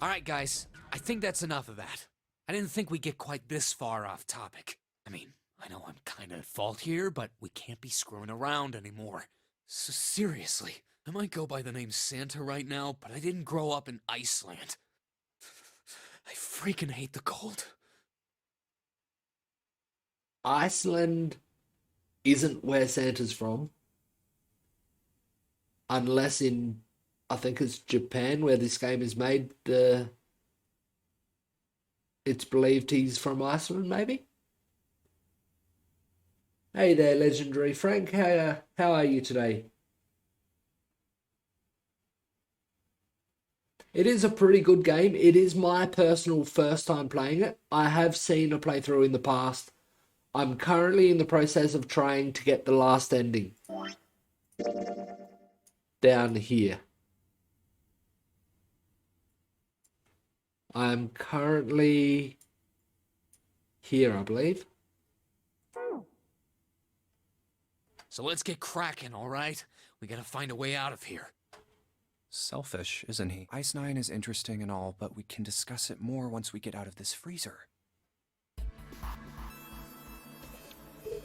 Alright guys, I think that's enough of that. I didn't think we'd get quite this far off topic. I mean, I know I'm kinda at fault here, but we can't be screwing around anymore. So seriously, I might go by the name Santa right now, but I didn't grow up in Iceland. I freaking hate the cold. Iceland isn't where Santa's from, unless in, I think it's Japan where this game is made. It's believed he's from Iceland, maybe. Hey there, legendary Frank. How are you today? It is a pretty good game. It is my personal first time playing it. I have seen a playthrough in the past. I'm currently in the process of trying to get the last ending down here. I'm currently here, I believe. So let's get cracking, alright? We gotta find a way out of here. Selfish, isn't he? Ice Nine is interesting and all, but we can discuss it more once we get out of this freezer.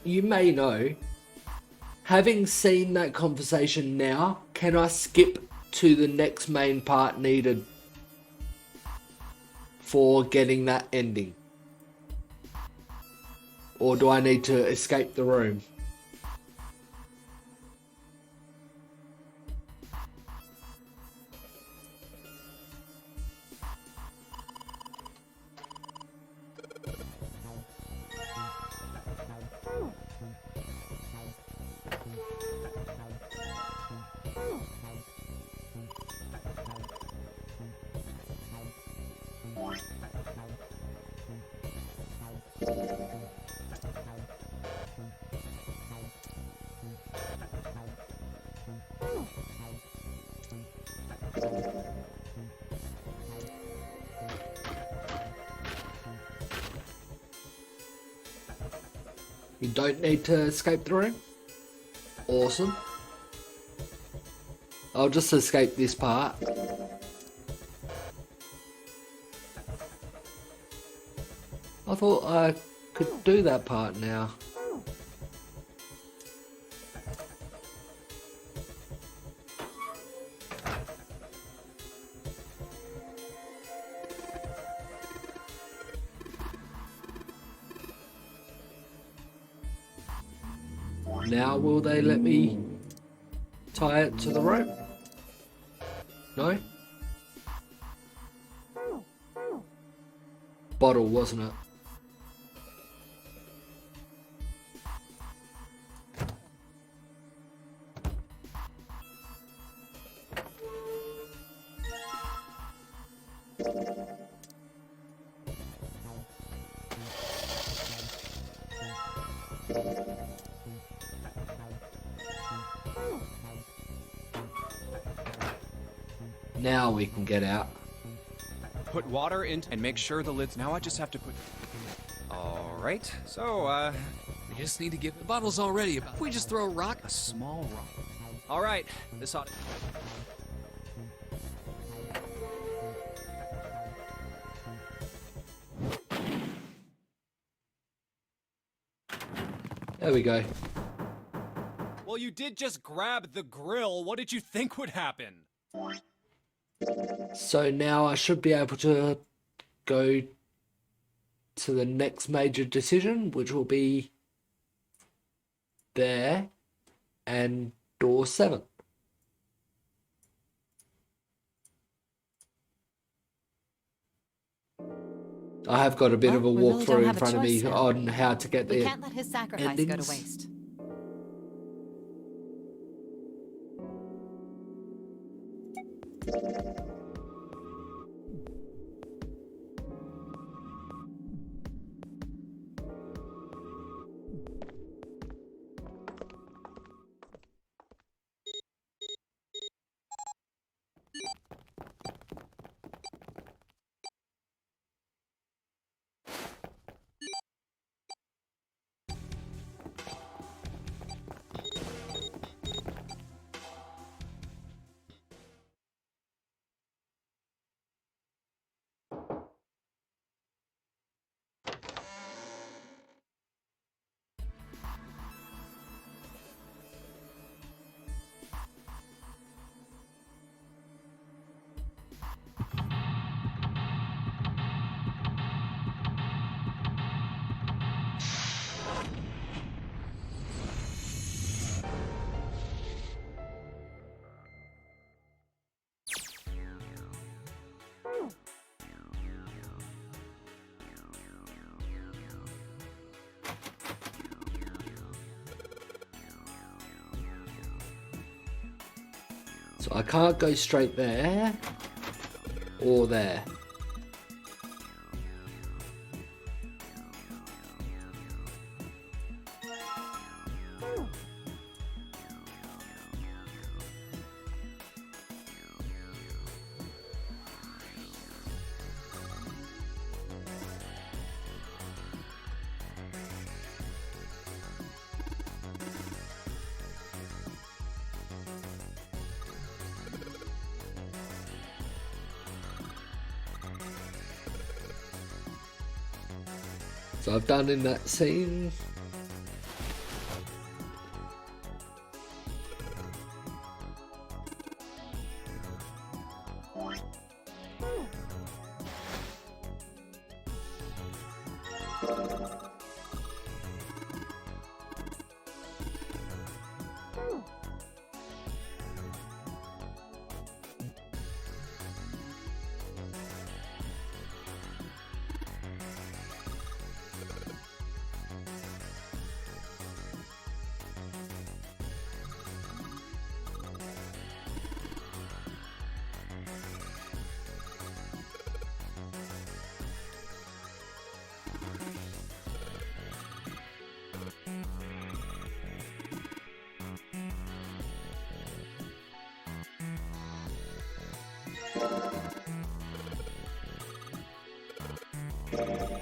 You may know, having seen that conversation now, can I skip to the next main part needed for getting that ending? Or do I need to escape the room? You don't need to escape the room? Awesome. I'll just escape this part. I thought I could do that part now. Now will they let me tie it to the rope? No? Bottle, wasn't it? Now we can get out. Put water in and make sure the lid's... Now I just have to put... Alright, so, We just need to get the bottles already. If we just throw a rock, a small rock. Alright, this ought to... There we go. Well, you did just grab the grill. What did you think would happen? So now I should be able to go to the next major decision, which will be there and door 7. I have got a bit of a We really don't walkthrough in have a front of me choice now. on how to get We there. can't let his sacrifice go to endings. waste. So I can't go straight there or there. So I've done in that scene.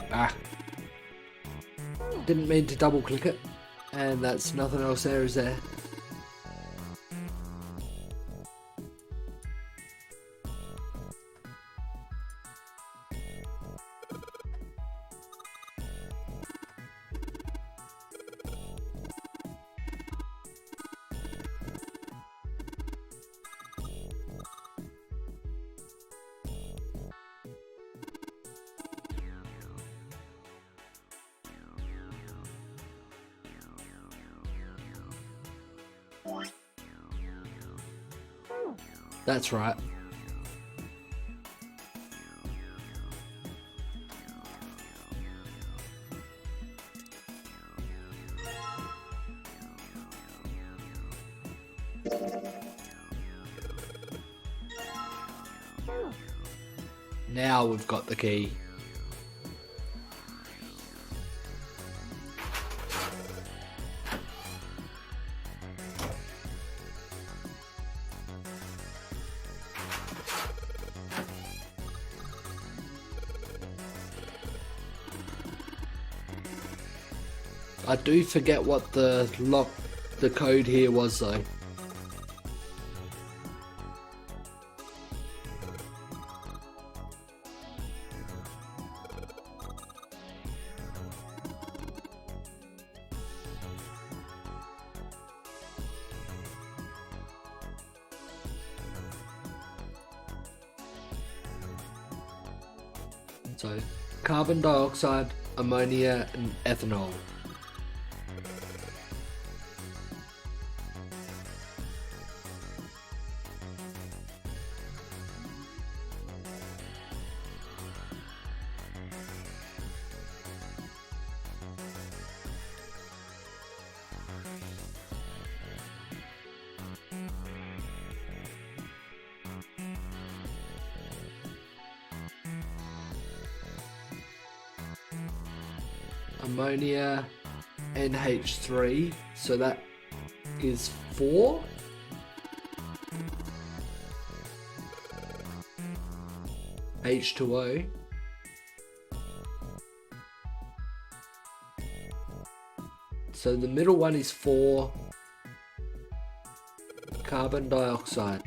Ah. Didn't mean to double click it. And that's nothing else there, is there? That's right. Now we've got the key. I do forget what the code here was though. So, carbon dioxide, ammonia, and ethanol. Ammonia, NH3, so that is 4. H2O. So the middle one is 4. Carbon dioxide.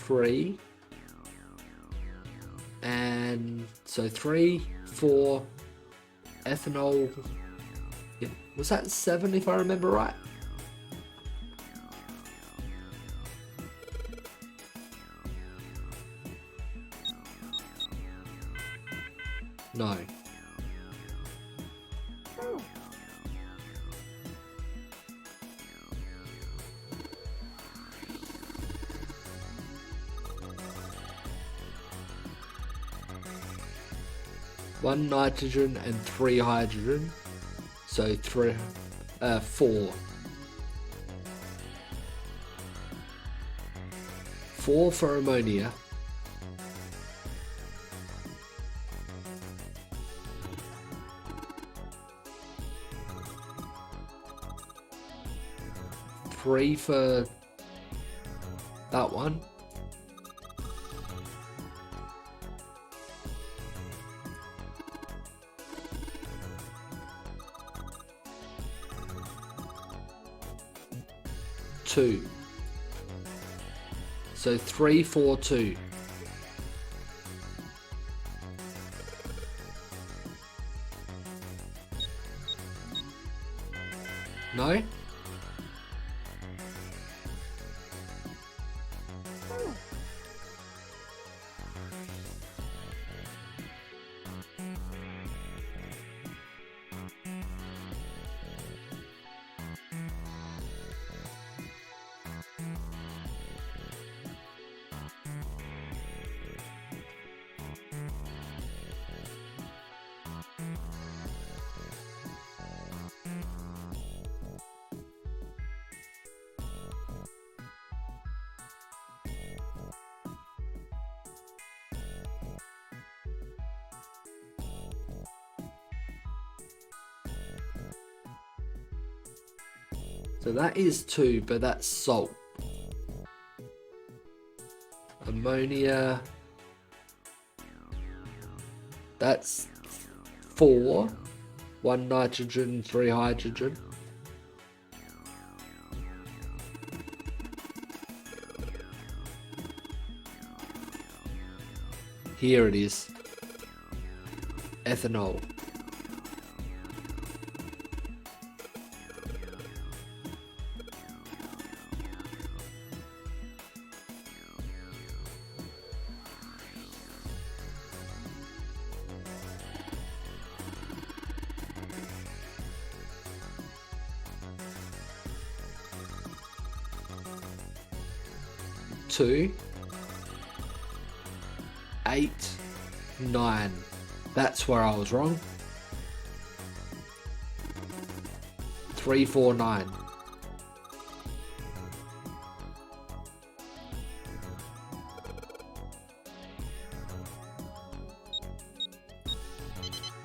Three, and so 3, 4, ethanol. Yeah, was that 7 if I remember right? No. 1 nitrogen and 3 hydrogen. So 4. 4 for ammonia. Three for that one. Two. So 3, 4, 2. No? So that is 2, but that's salt. Ammonia. That's 4. 1 nitrogen, 3 hydrogen. Here it is. Ethanol. Two, 8, 9. That's where I was wrong. 3, 4, 9.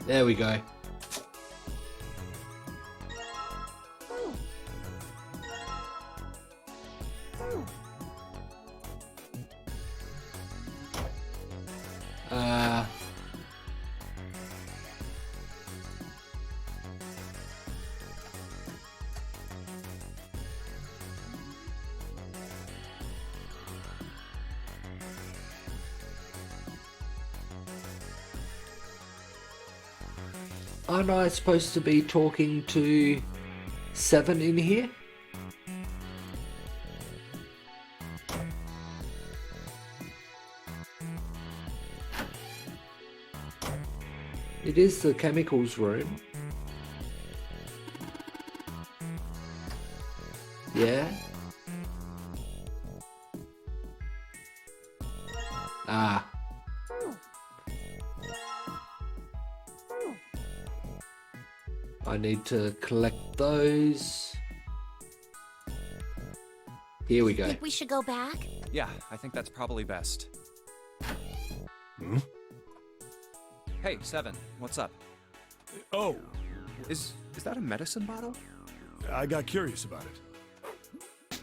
There we go. Aren't I supposed to be talking to 7 in here? It is the chemicals room. Yeah. Ah. I need to collect those. Here we go. Think we should go back? Yeah, I think that's probably best. Hmm? Hey, Seven, what's up? Oh, Is that a medicine bottle? I got curious about it.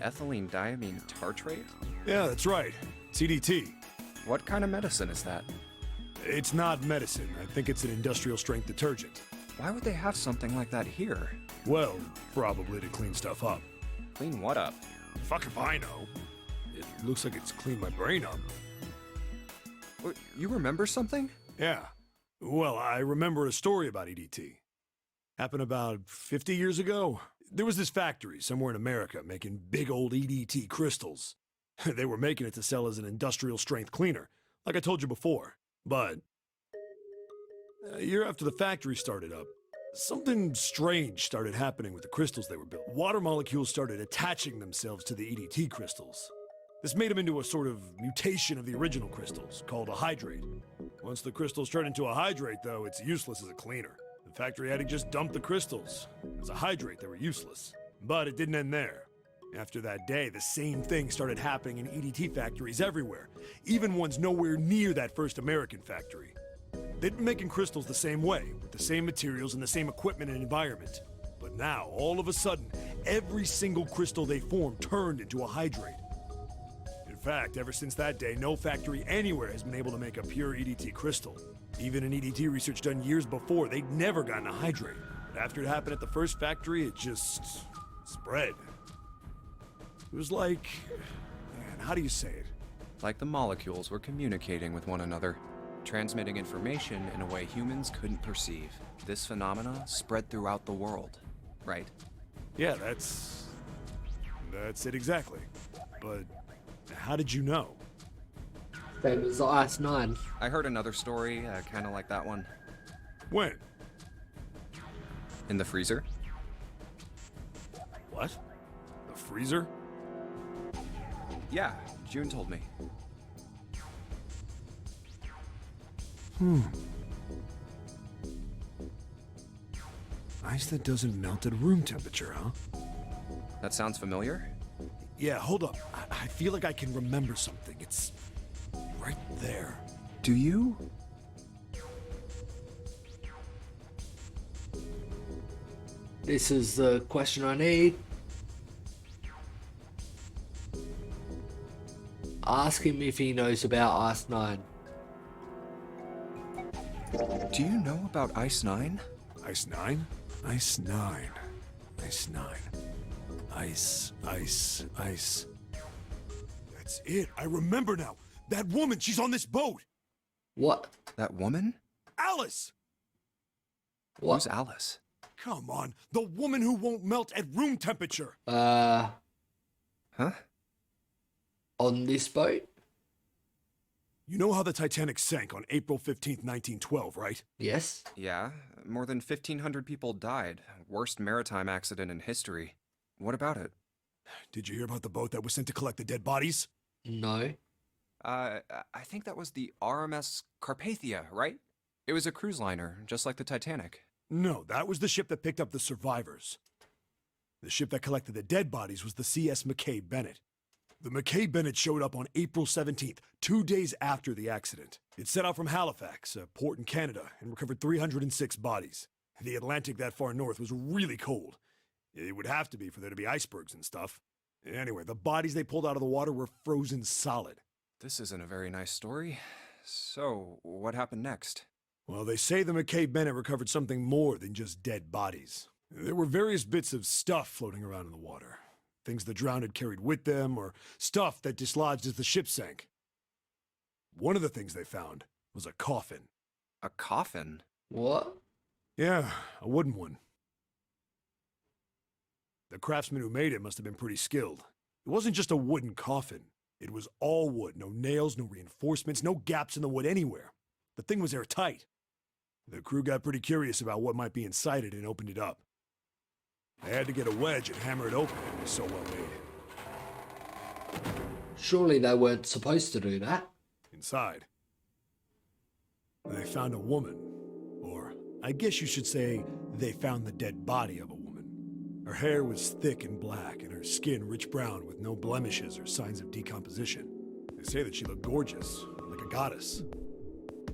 Ethylene diamine tartrate? Yeah, that's right. CDT. What kind of medicine is that? It's not medicine. I think it's an industrial strength detergent. Why would they have something like that here? Well, probably to clean stuff up. Clean what up? Fuck if I know. It looks like it's cleaned my brain up. You remember something? Yeah. Well, I remember a story about EDT. Happened about 50 years ago. There was this factory somewhere in America making big old EDT crystals. They were making it to sell as an industrial strength cleaner, like I told you before. But a year after the factory started up, something strange started happening with the crystals they were building. Water molecules started attaching themselves to the EDT crystals. This made them into a sort of mutation of the original crystals, called a hydrate. Once the crystals turn into a hydrate, though, it's useless as a cleaner. The factory had to just dump the crystals. As a hydrate, they were useless. But it didn't end there. After that day, the same thing started happening in EDT factories everywhere, even ones nowhere near that first American factory. They'd been making crystals the same way, with the same materials and the same equipment and environment. But now, all of a sudden, every single crystal they formed turned into a hydrate. In fact, ever since that day, no factory anywhere has been able to make a pure EDT crystal. Even in EDT research done years before, they'd never gotten a hydrate. But after it happened at the first factory, it just spread. It was like, man, how do you say it? Like the molecules were communicating with one another, transmitting information in a way humans couldn't perceive. This phenomena spread throughout the world, right? Yeah, that's it exactly. But how did you know? Same as Ice 9. I heard another story, kind of like that one. When? In the freezer? What? The freezer? Yeah, June told me. Ice that doesn't melt at room temperature, huh? That sounds familiar? Yeah, hold up. I feel like I can remember something. It's right there. Do you? This is the question I need. Ask him if he knows about Ice 9. Do you know about Ice 9? Ice 9? Ice 9. Ice 9. Ice. That's it. I remember now. That woman, she's on this boat. What? That woman? Alice! What? Who's Alice? Come on. The woman who won't melt at room temperature. Huh? On this boat? You know how the Titanic sank on April 15th, 1912, right? Yes. Yeah, more than 1,500 people died. Worst maritime accident in history. What about it? Did you hear about the boat that was sent to collect the dead bodies? No. I think that was the RMS Carpathia, right? It was a cruise liner, just like the Titanic. No, that was the ship that picked up the survivors. The ship that collected the dead bodies was the CS McKay Bennett. The McKay Bennett showed up on April 17th, 2 days after the accident. It set out from Halifax, a port in Canada, and recovered 306 bodies. The Atlantic that far north was really cold. It would have to be for there to be icebergs and stuff. Anyway, the bodies they pulled out of the water were frozen solid. This isn't a very nice story. So, what happened next? Well, they say the McKay Bennett recovered something more than just dead bodies. There were various bits of stuff floating around in the water. Things the drowned had carried with them, or stuff that dislodged as the ship sank. One of the things they found was a coffin. A coffin? What? Yeah, a wooden one. The craftsman who made it must have been pretty skilled. It wasn't just a wooden coffin. It was all wood, no nails, no reinforcements, no gaps in the wood anywhere. The thing was airtight. The crew got pretty curious about what might be inside it and opened it up. They had to get a wedge and hammer it open. It was so well made. Surely they weren't supposed to do that. Inside, they found a woman. Or, I guess you should say, they found the dead body of a woman. Her hair was thick and black, and her skin rich brown with no blemishes or signs of decomposition. They say that she looked gorgeous, like a goddess.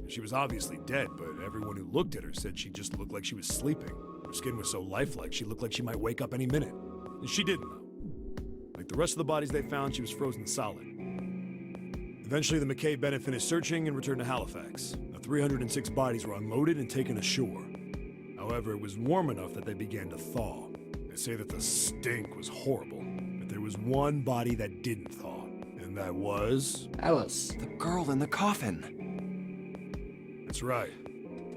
She was obviously dead, but everyone who looked at her said she just looked like she was sleeping. Her skin was so lifelike, she looked like she might wake up any minute. And she didn't, though. Like the rest of the bodies they found, she was frozen solid. Eventually, the McKay Bennett finished searching and returned to Halifax. The 306 bodies were unloaded and taken ashore. However, it was warm enough that they began to thaw. They say that the stink was horrible, but there was one body that didn't thaw, and that was... Alice. The girl in the coffin. That's right.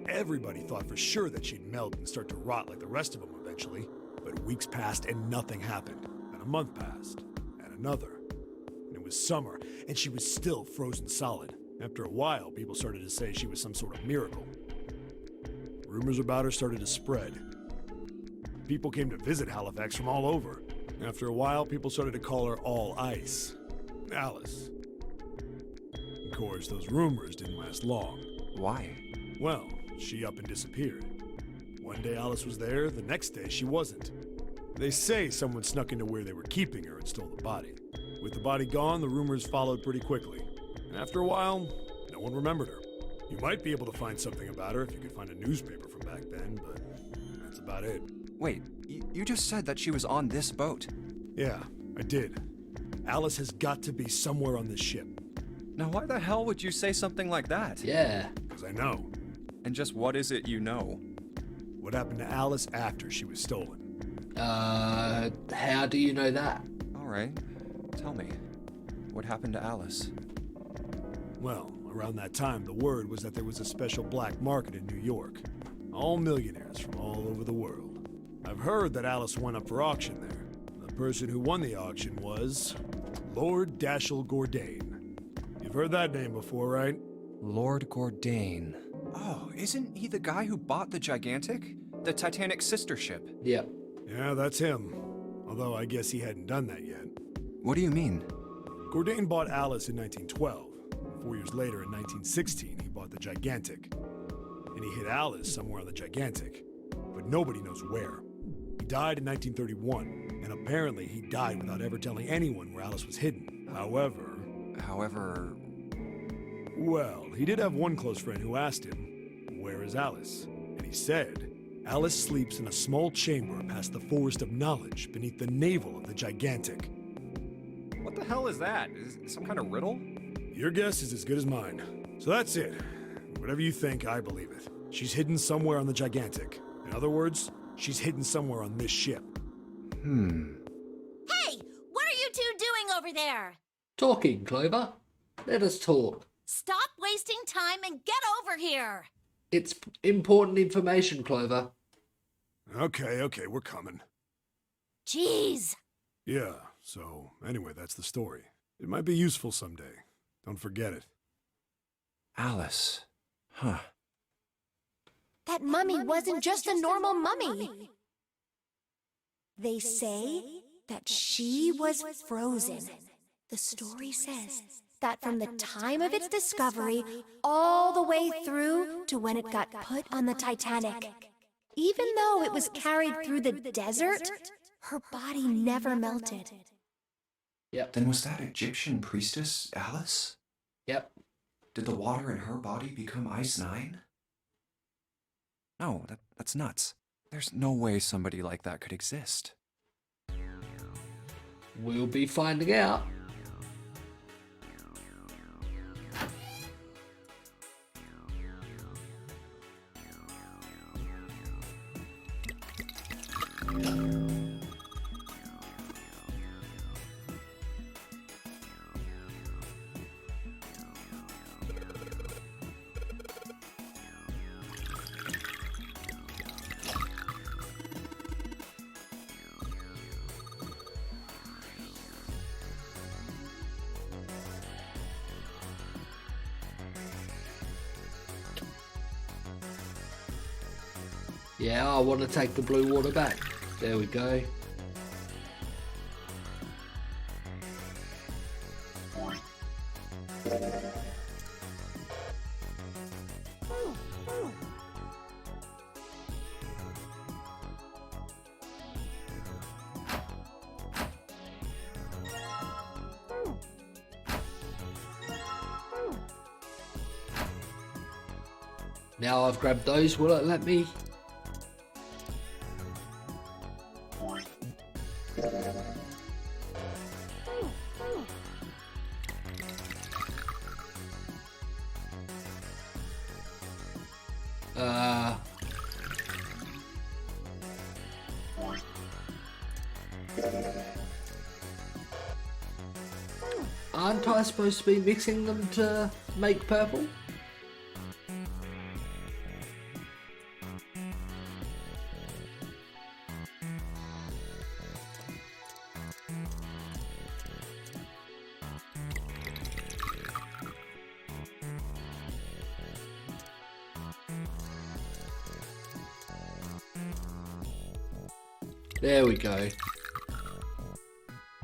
Everybody thought for sure that she'd melt and start to rot like the rest of them eventually, but weeks passed and nothing happened. And a month passed, and another. And it was summer, and she was still frozen solid. After a while, people started to say she was some sort of miracle. Rumors about her started to spread. People came to visit Halifax from all over. After a while, people started to call her All Ice. Alice. Of course, those rumors didn't last long. Why? Well, she up and disappeared. One day Alice was there, the next day she wasn't. They say someone snuck into where they were keeping her and stole the body. With the body gone, the rumors followed pretty quickly. And after a while, no one remembered her. You might be able to find something about her if you could find a newspaper from back then, but that's about it. Wait, you just said that she was on this boat. Yeah, I did. Alice has got to be somewhere on this ship. Now why the hell would you say something like that? Yeah. Because I know. And just what is it you know? What happened to Alice after she was stolen? How do you know that? Alright, tell me. What happened to Alice? Well, around that time, the word was that there was a special black market in New York. All millionaires from all over the world. I've heard that Alice went up for auction there. The person who won the auction was Lord Dashiell Gordain. You've heard that name before, right? Lord Gordain. Oh, isn't he the guy who bought the Gigantic? The Titanic sister ship? Yep. Yeah, that's him. Although I guess he hadn't done that yet. What do you mean? Gordain bought Alice in 1912. 4 years later, in 1916, he bought the Gigantic. And he hid Alice somewhere on the Gigantic. But nobody knows where. He died in 1931, and apparently he died without ever telling anyone where Alice was hidden. However, well, he did have one close friend who asked him, "Where is Alice?" And he said, "Alice sleeps in a small chamber past the Forest of Knowledge beneath the navel of the Gigantic." What the hell is that? Is it some kind of riddle? Your guess is as good as mine. So that's it. Whatever you think, I believe it. She's hidden somewhere on the Gigantic. In other words, she's hidden somewhere on this ship. Hey, what are you two doing over there? Talking, Clover. Let us talk. Stop wasting time and get over here. It's important information, Clover. Okay, we're coming. Jeez. Yeah, so anyway, that's the story. It might be useful someday. Don't forget it. Alice. Huh. That mummy wasn't just a normal mummy. They say that she was frozen. The story says that from the time of its discovery all the way through to when it got put on the Titanic, even though it was carried through the desert, her body never melted. Yep. Then was that Egyptian priestess Alice? Yep. Did the water in her body become Ice 9? No, that's nuts. There's no way somebody like that could exist. We'll be finding out. Yeah, I want to take the blue water back. There we go. Now I've grabbed those, will it let me? Aren't I supposed to be mixing them to make purple? There we go.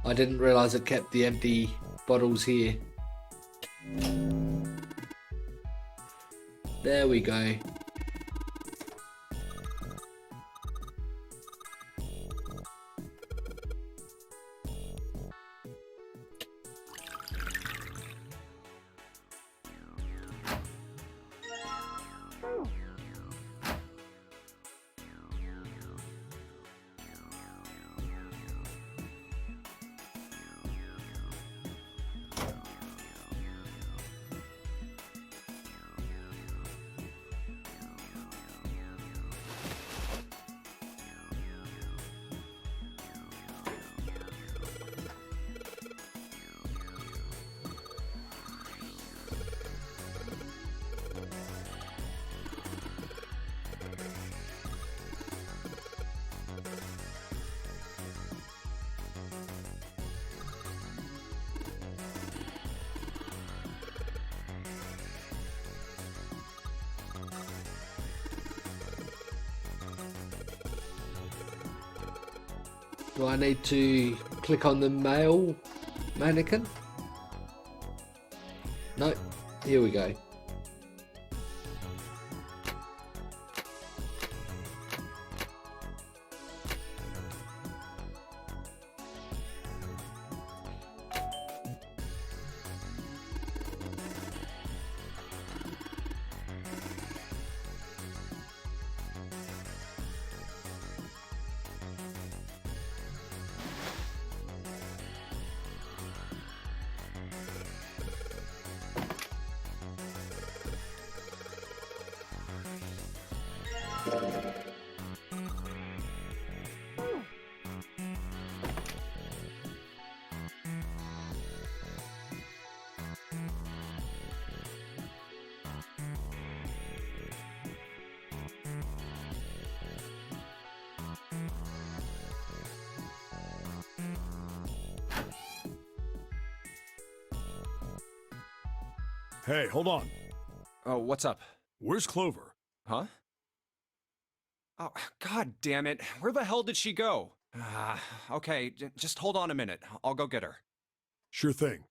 I didn't realise it kept the empty bottles here. There we go. Do I need to click on the male mannequin? No. Here we go. Hey, hold on. Oh, what's up? Where's Clover? Huh? Oh, god damn it. Where the hell did she go? Okay, just hold on a minute. I'll go get her. Sure thing.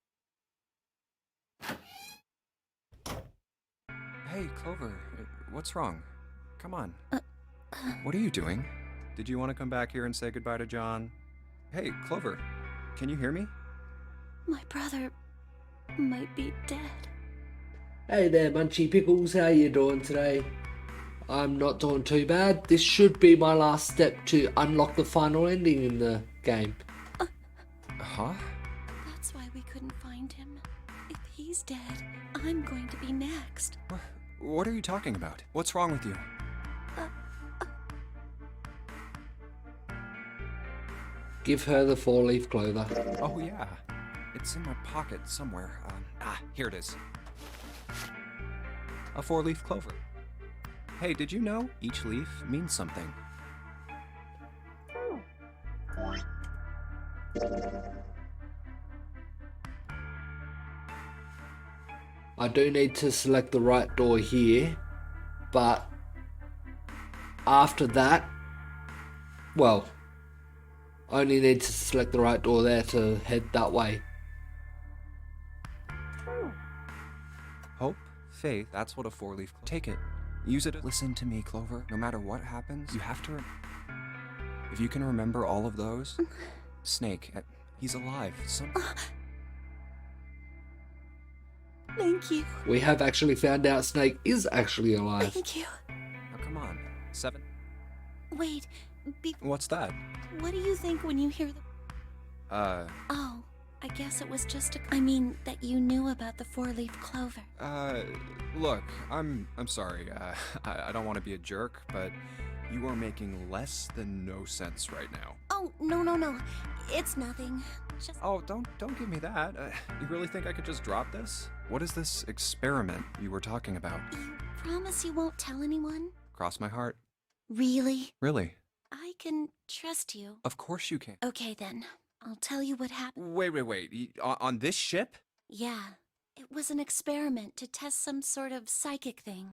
Hey, Clover, what's wrong? Come on. What are you doing? Did you want to come back here and say goodbye to John? Hey, Clover, can you hear me? My brother might be dead. Hey there, Munchy Pickles. How you doing today? I'm not doing too bad. This should be my last step to unlock the final ending in the game. Huh? That's why we couldn't find him. If he's dead, I'm going to be next. What are you talking about? What's wrong with you? Give her the four-leaf clover. Oh, yeah. It's in my pocket somewhere. Here it is. A four-leaf clover. Hey, did you know each leaf means something? I do need to select the right door here, but after that, well, I only need to select the right door there to head that way. Hope, faith, that's what a four-leaf clover. Take it. Use it. Listen to me, Clover. No matter what happens, you have to if you can remember all of those, Snake, he's alive. Thank you. We have actually found out Snake is actually alive. Thank you. Now, come on. 7. Wait, What's that? what do you think when you hear the... Oh, I guess it was just I mean, that you knew about the four-leaf clover. Look, I'm sorry. I don't want to be a jerk, but you are making less than no sense right now. Oh, no. It's nothing. Just... Oh, don't give me that. You really think I could just drop this? What is this experiment you were talking about? You promise you won't tell anyone? Cross my heart. Really? Really? I can trust you. Of course you can. Okay, then. I'll tell you what happened. Wait. On this ship? Yeah. It was an experiment to test some sort of psychic thing.